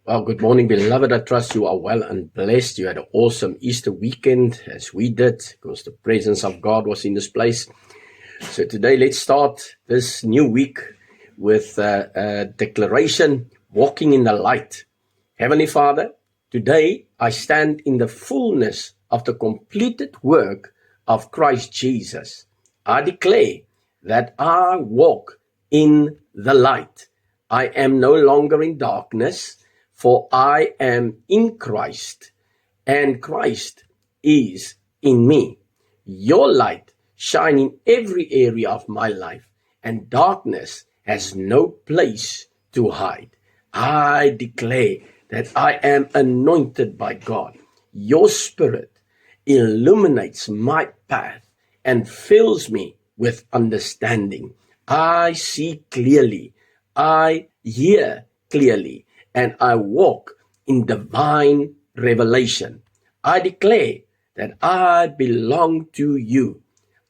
Well, good morning, beloved. I trust you are well and blessed. You had an awesome Easter weekend, as we did, because the presence of God was in this place. So today, let's start this new week with a declaration, walking in the light. Heavenly Father, today I stand in the fullness of the completed work of Christ Jesus. I declare that I walk in the light. I am no longer in darkness, for I am in Christ, and Christ is in me. Your light shine in every area of my life, and darkness has no place to hide. I declare that I am anointed by God. Your Spirit illuminates my path and fills me with understanding. I see clearly, I hear clearly, and I walk in divine revelation. I declare that I belong to you.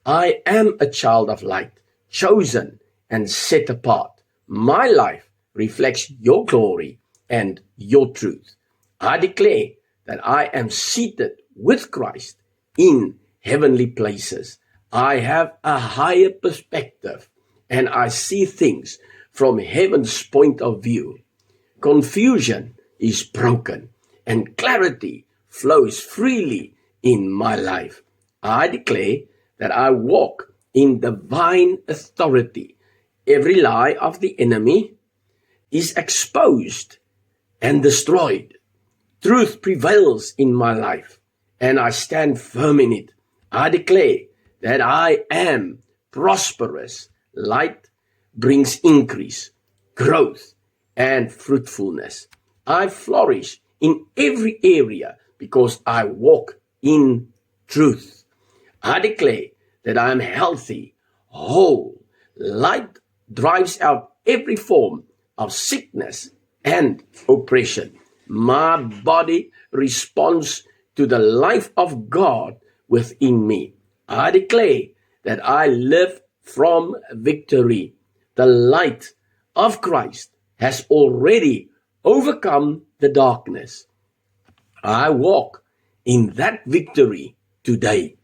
I am a child of light, chosen and set apart. My life reflects your glory and your truth. I declare that I am seated with Christ in heavenly places. I have a higher perspective and I see things from heaven's point of view. Confusion is broken and clarity flows freely in my life. I declare that I walk in divine authority. Every lie of the enemy is exposed and destroyed. Truth prevails in my life, and I stand firm in it. I declare that I am prosperous. Light brings increase, growth, and fruitfulness. I flourish in every area because I walk in truth. I declare that I am healthy, whole. Light drives out every form of sickness and oppression. My body responds to the life of God within me. I declare that I live from victory. The light of Christ has already overcome the darkness. I walk in that victory today.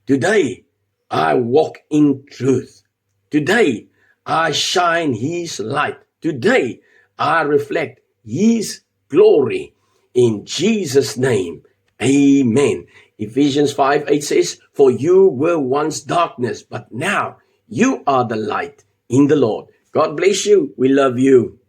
Today, I walk in truth. Today, I shine His light. Today, I reflect His glory. In Jesus' name, amen. Ephesians 5:8 says, "For you were once darkness, but now you are the light in the Lord." God bless you. We love you.